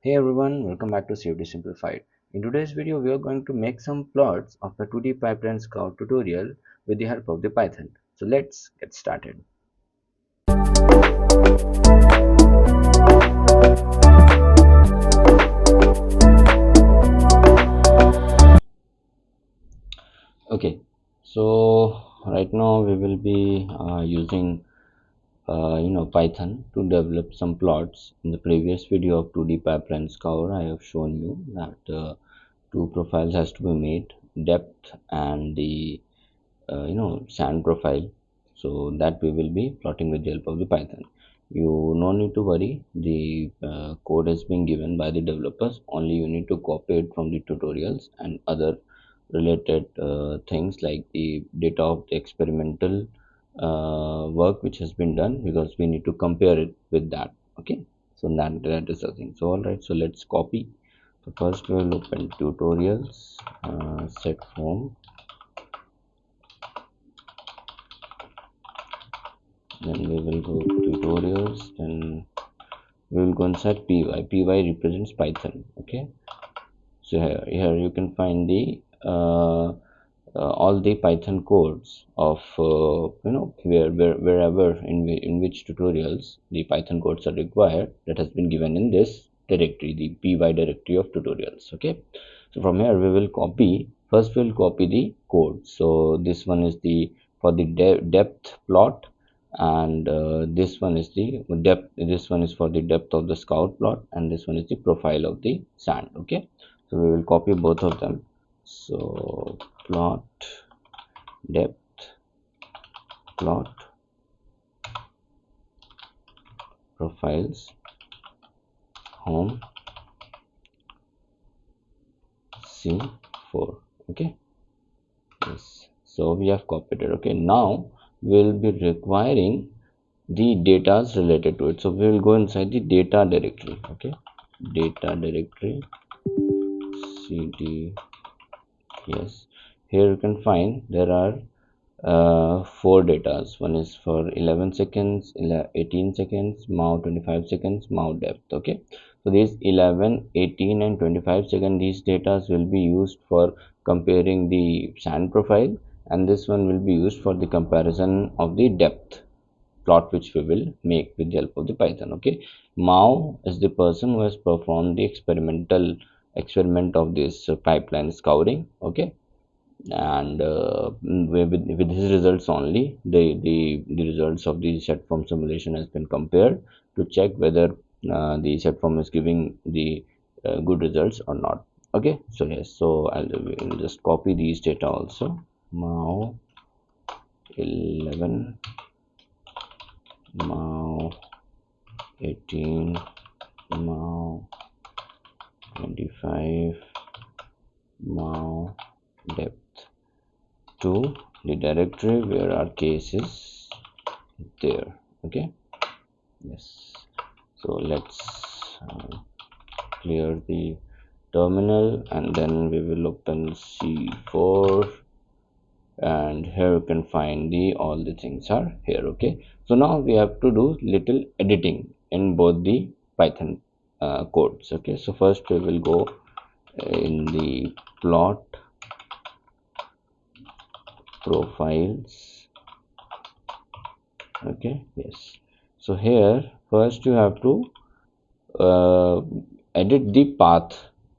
Hey everyone, welcome back to CFD Simplified. In today's video, we are going to make some plots of the 2D Pipeline Scour tutorial with the help of the Python. So let's get started. Okay, so right now we will be using Python to develop some plots. In the previous video of 2D Pipeline Scour, I have shown you that two profiles has to be made, depth and the sand profile, so that we will be plotting with the help of the Python. You no need to worry, the code has been given by the developers, only you need to copy it from the tutorials and other related things like the data of the experimental work which has been done, because we need to compare it with that. Okay, so that is the thing. So all right, so let's copy. So first we will open tutorials, SEDFOAM, then we will go tutorials, then we will go inside py. Py represents Python. Okay, so here you can find the all the Python codes of wherever in which tutorials the Python codes are required, that has been given in this directory, the py directory of tutorials. Okay, so from here we will copy. First we will copy the code. So this one is the for the depth plot, and this one is the depth. This one is for the depth of the scout plot, and this one is the profile of the sand. Okay, so we will copy both of them. So plot depth, plot profiles, home, C4. Okay, yes, so we have copied it. Okay, now we'll be requiring the data related to it, so we will go inside the data directory. Okay, data directory, cd. Yes, here you can find there are four datas. One is for 11 seconds, 18 seconds, MAU 25 seconds, MAU depth. Okay, so these 11, 18 and 25 seconds, these datas will be used for comparing the sand profile, and this one will be used for the comparison of the depth plot, which we will make with the help of the Python. Okay, MAU is the person who has performed the experiment of this pipeline scouring. Okay, and with his results only, the results of the set form simulation has been compared to check whether the set form is giving the good results or not. Okay, so yes, so I'll just copy these data also. MAU 11, MAU 18, MAU 25, MAU depth to the directory where our case is there. Okay, yes, so let's clear the terminal, and then we will open C4, and here you can find the all the things are here. Okay, so now we have to do little editing in both the Python codes. Okay, so first we will go in the plot profiles. Okay, yes, so here first you have to edit the path.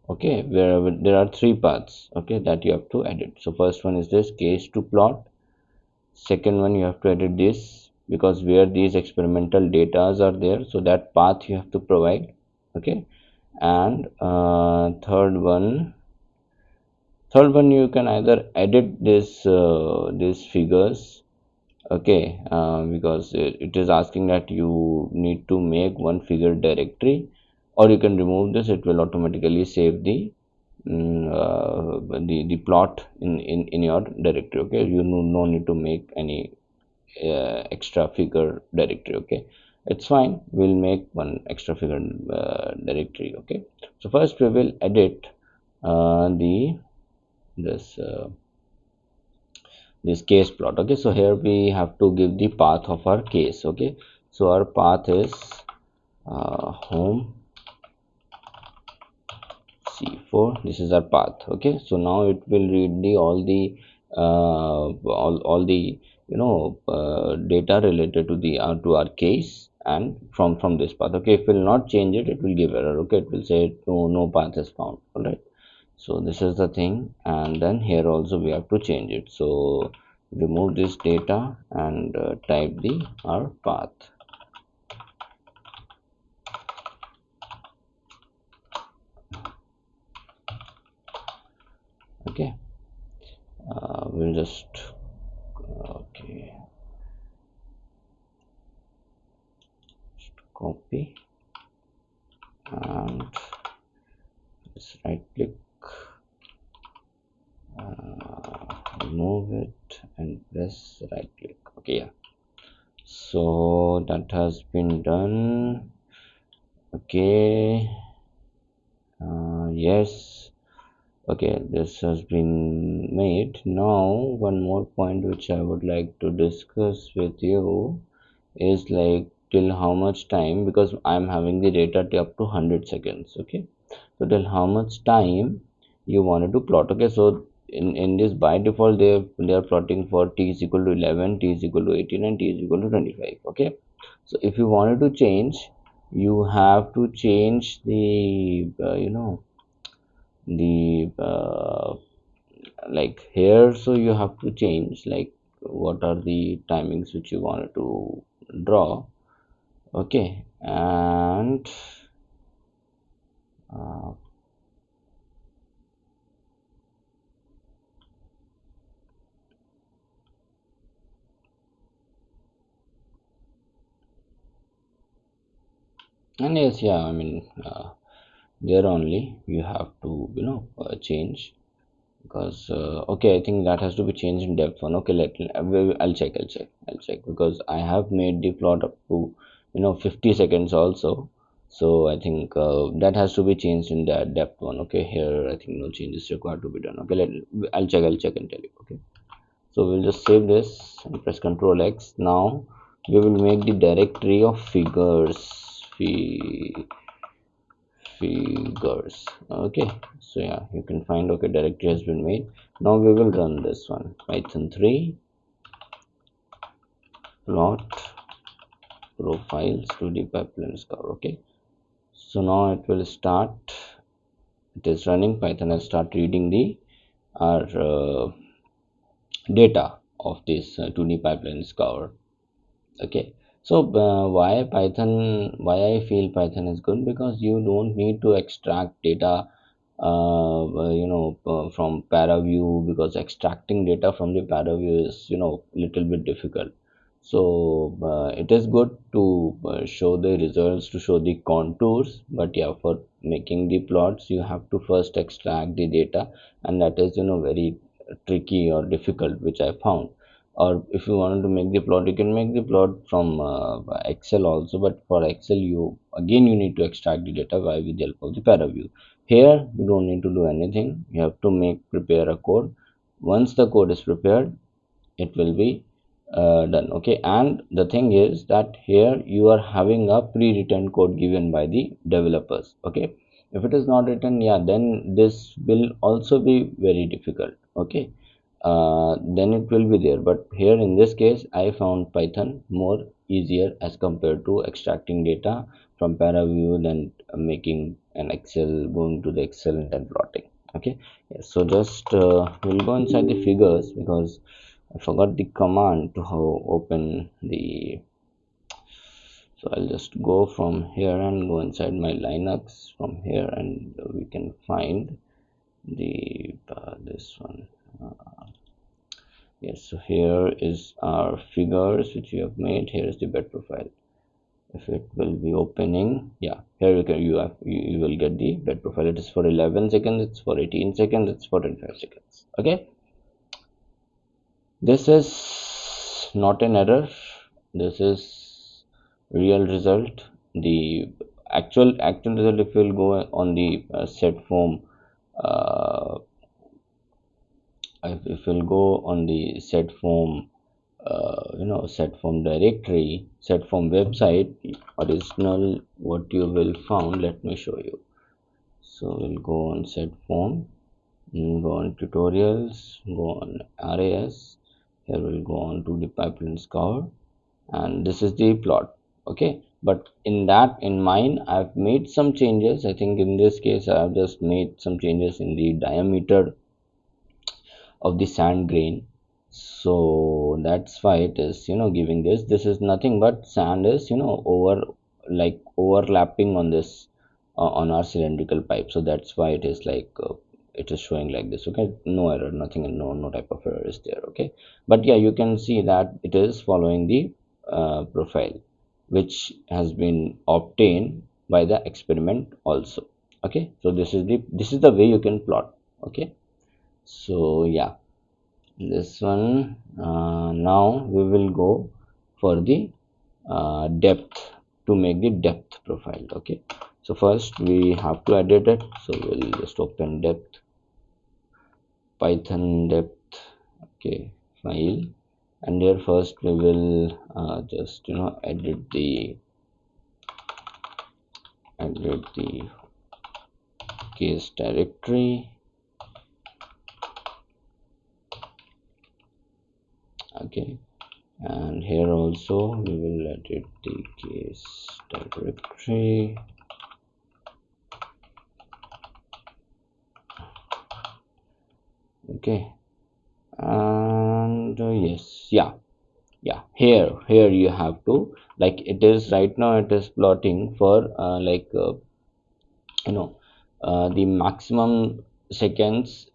Okay, where there are three paths, okay, that you have to edit. So first one is this case to plot. Second one, you have to edit this, because where these experimental datas are there, so that path you have to provide. Okay, and third one you can either edit these figures. Okay, because it is asking that you need to make one figure directory, or you can remove this. It will automatically save the plot in your directory. Okay, you no need to make any extra figure directory. Okay, it's fine, we'll make one extra figure directory. Okay, so first we will edit the this case plot. Okay, so here we have to give the path of our case. Okay, so our path is home C4, this is our path. Okay, so now it will read the all the data related to the to our case, and from this path. Okay, if it will not change it, it will give error. Okay, it will say no path is found. All right, so this is the thing, and then here also we have to change it. So remove this data and type the our path. Okay, we'll just okay, just copy and just right click, remove it and press right click. Okay, yeah, so that has been done. Okay, yes, okay, this has been made. Now one more point which I would like to discuss with you is like till how much time, because I'm having the data up to 100 seconds. Okay, so till how much time you wanted to plot. Okay, so in this by default they are plotting for t is equal to 11, t is equal to 18, and t is equal to 25. Okay, so if you wanted to change, you have to change the the like here. So you have to change like what are the timings which you wanted to draw. Okay, uh, and yes, yeah, I mean there only you have to change, because okay, I think that has to be changed in depth one. Okay, I'll check because I have made the plot up to 50 seconds also. So I think that has to be changed in that depth one. Okay, here I think no change is required to be done. Okay, I'll check and tell you. Okay, so we'll just save this and press Ctrl X. Now we will make the directory of figures. Okay, so yeah, you can find, okay, directory has been made. Now we will run this one, python 3 plot profiles to the Pipeline Scour. Okay, so now it will start, it is running. Python has start reading the our data of this 2D Pipeline Scour. Okay, so why I feel Python is good, because you don't need to extract data from ParaView, because extracting data from the ParaView is little bit difficult. So it is good to show the results, to show the contours, but yeah, for making the plots you have to first extract the data, and that is very tricky or difficult, which I found. Or if you wanted to make the plot, you can make the plot from Excel also, but for Excel you need to extract the data by with the help of the ParaView. Here you don't need to do anything, you have to prepare a code. Once the code is prepared, it will be done. Okay, and the thing is that here you are having a pre-written code given by the developers. Okay, if it is not written, yeah, then this will also be very difficult. Okay, then it will be there, but here in this case I found Python more easier as compared to extracting data from ParaView, then making an Excel, going to the Excel and then plotting. Okay, yes, so just we'll go inside the figures, because I forgot the command to how open the. So I'll just go from here and go inside my Linux from here, and we can find the this one. Yes, so here is our figures which we have made. Here is the bed profile. If it will be opening, yeah, here you will get the bed profile. It is for 11 seconds, it's for 18 seconds, it's for 25 seconds. Okay, this is not an error, this is real result. The actual result, if you will go on the SEDFOAM, if you'll go on the SEDFOAM SEDFOAM directory, SEDFOAM website, original, what you will found, let me show you. So we'll go on SEDFOAM, go on tutorials, go on RAS. Here we'll go on to the Pipeline Scour, and this is the plot. Okay, but in mine I've made some changes. I think in this case I've just made some changes in the diameter of the sand grain, so that's why it is giving this is nothing but sand is overlapping on this on our cylindrical pipe, so that's why it is it is showing like this. Okay, no error, nothing, and no type of error is there. Okay, but yeah, you can see that it is following the profile which has been obtained by the experiment also. Okay, so this is the way you can plot. Okay, so yeah, this one, now we will go for the depth, to make the depth profile. Okay, so first we have to edit it, so we'll just open depth, Python depth. Okay, file, and here first we will just edit the case directory. Okay, and here also we will edit the case directory. Okay, and yes, yeah, here you have to, like, it is right now it is plotting for you know the maximum seconds.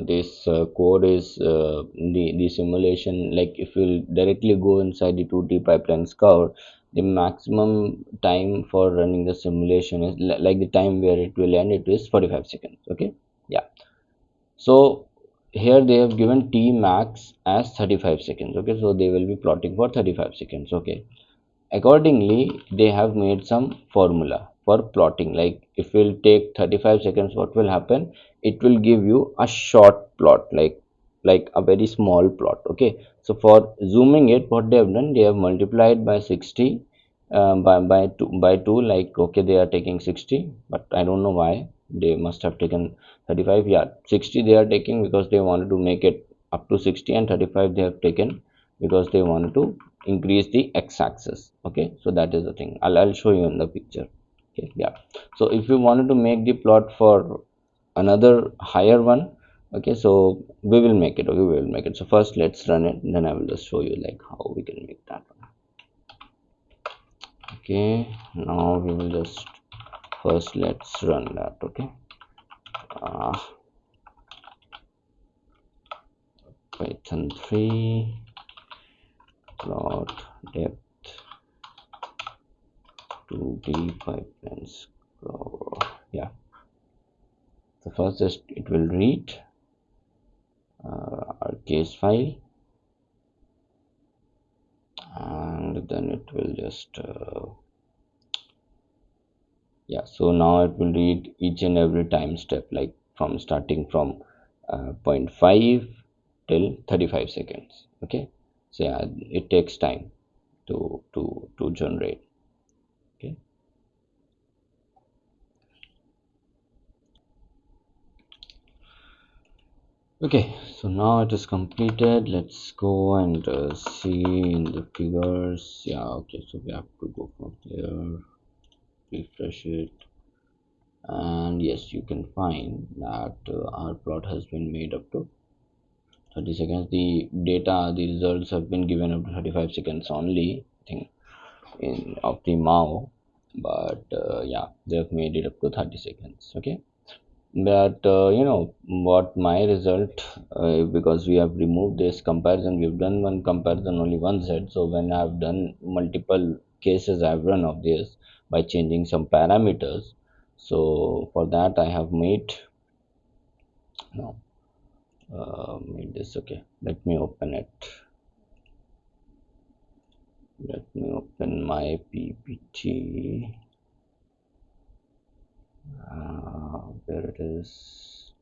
This code is the simulation, like if you directly go inside the 2D Pipeline Scour, the maximum time for running the simulation is like the time where it will end, it is 45 seconds. Okay, yeah, so here they have given t max as 35 seconds. Okay, so they will be plotting for 35 seconds. Okay, accordingly they have made some formula for plotting, like if we'll take 35 seconds, what will happen, it will give you a short plot, like a very small plot. Okay, so for zooming it, what they have done, they have multiplied by 60, by 2, like, okay, they are taking 60, but I don't know why they must have taken 35. Yeah, 60 they are taking because they wanted to make it up to 60, and 35 they have taken because they wanted to increase the x-axis. Okay, so that is the thing. I'll show you in the picture. Okay, yeah, so if you wanted to make the plot for another higher one, okay, so we will make it. Okay, we will make it. So first let's run it, then I will just show you like how we can make that one. Okay, now we will just first let's run that. Okay, uh, Python 3 plot depth 2D Pipeline Scour. Yeah, so first it will read our case file, and then it will just yeah, so now it will read each and every time step, like from starting from 0.5 till 35 seconds. Okay, so yeah, it takes time to generate. Okay, okay, so now it is completed. Let's go and see in the figures. Yeah, okay, so we have to go from here, refresh it, and yes, you can find that our plot has been made up to 30 seconds. The data, the results have been given up to 35 seconds only, I think, in of the MAO, but yeah, they have made it up to 30 seconds. Okay, but what my result, because we have removed this comparison, we've done one comparison only one set. So when I've done multiple cases, I've run of this by changing some parameters. So for that I have made no made this. Okay, let me open it. Let me open my PPT. There it is.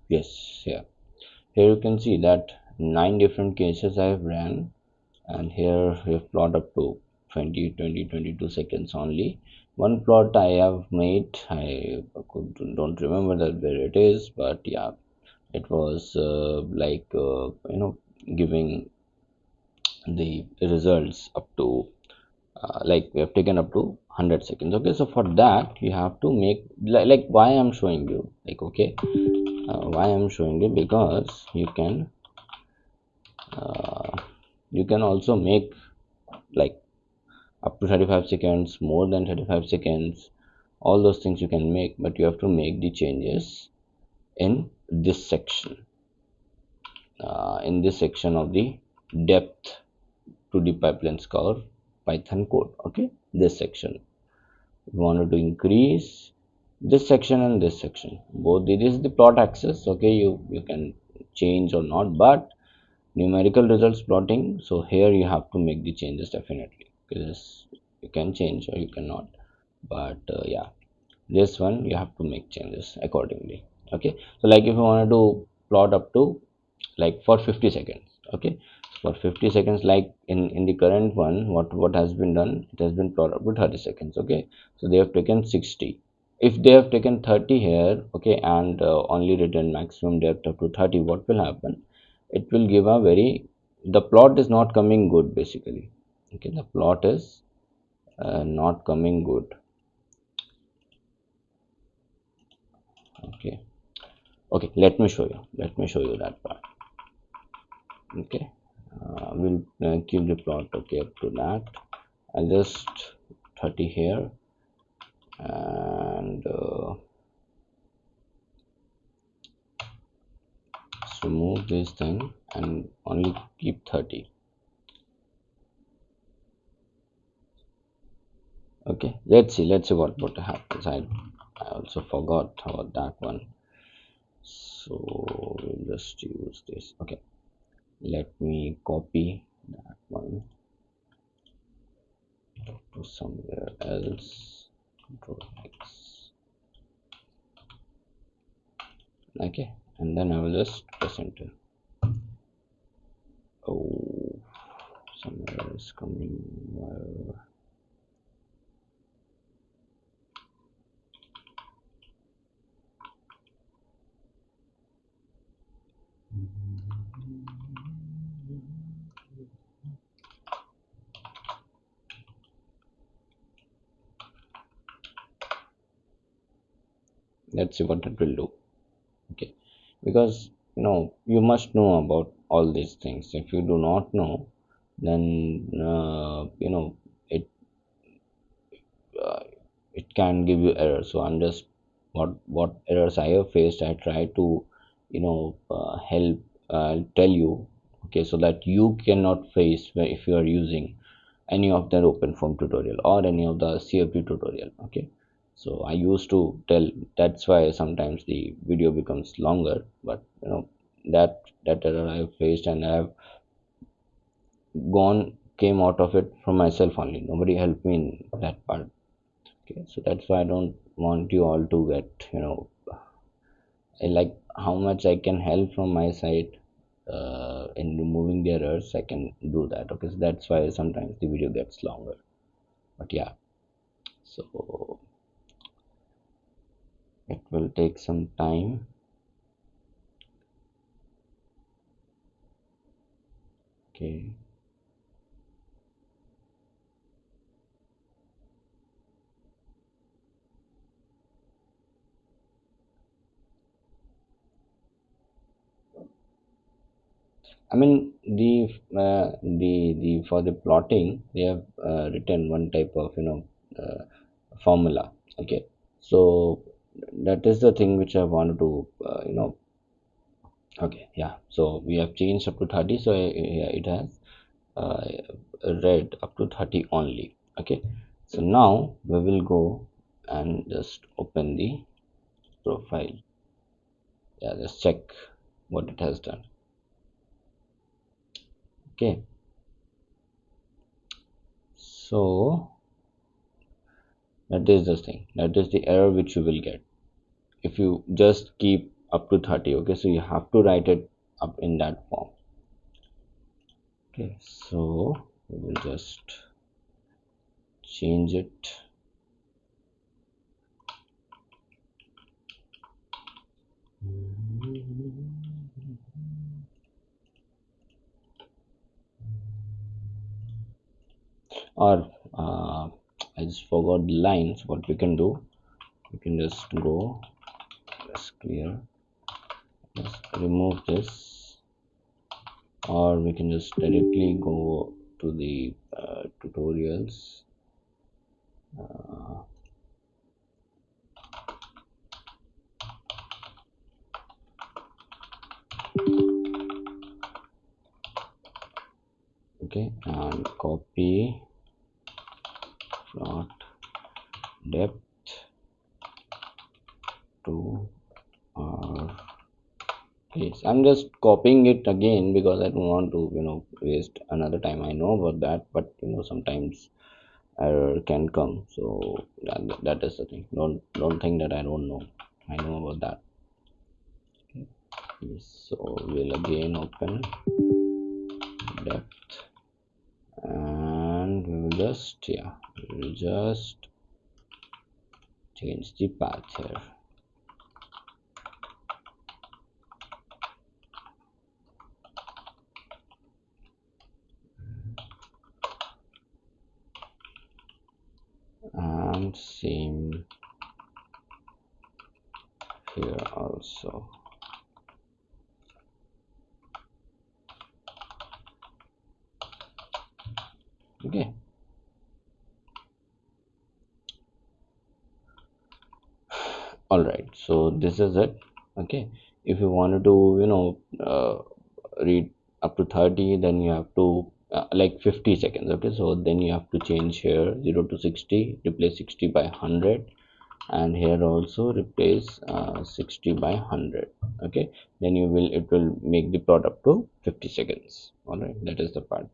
Yes, yeah. here you can see that 9 different cases I have ran, and here we have plot up to 22 seconds only. One plot I have made, don't remember that where it is, but yeah, it was giving the results up to like we have taken up to 100 seconds. Okay, so for that you have to make like why I'm showing you, like, okay, why I'm showing you, because you can also make like up to 35 seconds, more than 35 seconds, all those things you can make, but you have to make the changes in this section, of the depth to the Pipeline Scour Python code. Okay, this section we wanted to increase this section and this section, both. This is the plot axis. Okay, you can change or not, but numerical results plotting, so here you have to make the changes definitely, because you can change or you cannot, but yeah, this one you have to make changes accordingly. Okay, so like if you want to plot up to like for 50 seconds. Okay, for 50 seconds, like in the current one, what has been done, it has been plotted up to 30 seconds. Okay, so they have taken 60. If they have taken 30 here, okay, and only written maximum depth up to 30, what will happen, it will give a very, the plot is not coming good basically. Okay, the plot is not coming good. Okay, okay, let me show you that part. Okay, we'll keep the plot. Okay, up to that I'll just 30 here, and remove this thing and only keep 30. Okay, let's see what happens. I also forgot about that one, so we'll just use this. Okay, let me copy that one to somewhere else. Control X. Okay, and then I will just press enter. Oh, somewhere is coming. Let's see what it will do. Okay, because you must know about all these things. If you do not know, then it uh, it can give you error. So I'm just, what errors I have faced, I try to help tell you. Okay, so that you cannot face if you are using any of the OpenFOAM tutorial or any of the CFD tutorial. Okay, so I used to tell, that's why sometimes the video becomes longer, but that error I have faced, and I have came out of it from myself only. Nobody helped me in that part. Okay, so that's why I don't want you all to get, I like how much I can help from my side in removing the errors. I can do that. Okay, so that's why sometimes the video gets longer, but yeah, so it will take some time. Okay, I mean the for the plotting they have written one type of formula. Okay, so that is the thing which I wanted to okay, yeah, so we have changed up to 30, so yeah, it has uh, read up to 30 only. Okay, so now we will go and just open the profile. Yeah, just check what it has done. Okay, so that is the thing, that is the error which you will get if you just keep up to 30. Okay, so you have to write it up in that form. Okay, so we will just change it. Or I just forgot the lines. What we can do, we can just go, let's clear, let's remove this, or we can just directly go to the tutorials. Okay, and copy plot depth to our case. I'm just copying it again because I don't want to, waste another time. I know about that, but sometimes error can come. So that is the thing. Don't think that I don't know. I know about that. Okay. So we'll again open depth, and we will just change the path here. And same here also. Okay, all right, so this is it. Okay, if you wanted to read up to 30, then you have to like 50 seconds. Okay, so then you have to change here 0 to 60, replace 60 by 100, and here also replace 60 by 100. Okay, then it will make the plot up to 50 seconds. All right, that is the part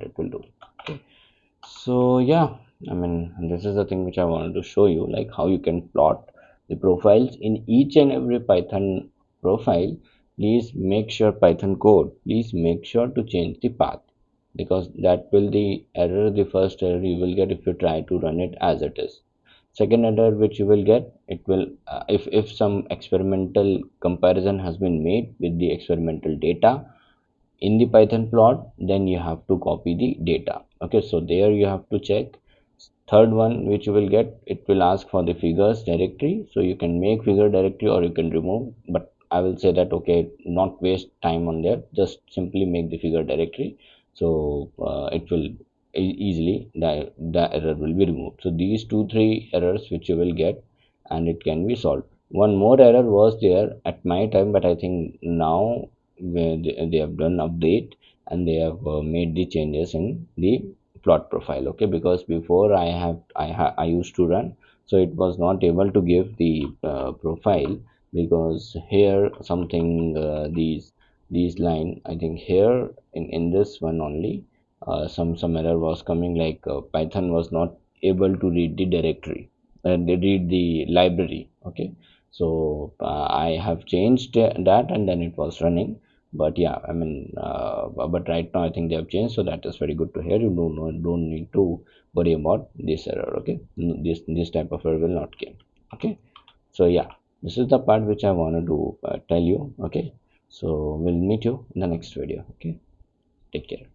it will do. Okay, so yeah, I mean, this is the thing which I wanted to show you, like how you can plot the profiles in each and every Python profile. Please make sure Python code, please make sure to change the path, because that will the first error you will get if you try to run it as it is. Second error which you will get, it will if some experimental comparison has been made with the experimental data in the Python plot, then you have to copy the data. Okay, so there you have to check. Third one which you will get, it will ask for the figures directory, so you can make figure directory or you can remove, but I will say that okay, not waste time on that, just simply make the figure directory. So it will easily the error will be removed. So these 2-3 errors which you will get, and it can be solved. One more error was there at my time, but I think now they have done update, and they have made the changes in the plot profile. Okay, because before I used to run, so it was not able to give the profile, because here something these line, I think here in this one only some error was coming, like Python was not able to read the directory, they read the library. Okay, so I have changed that, and then it was running. But yeah, I mean, but right now I think they have changed, so that is very good to hear. You don't need to worry about this error. Okay, this type of error will not come. Okay, so yeah, this is the part which I wanted to tell you. Okay, so we'll meet you in the next video. Okay, take care.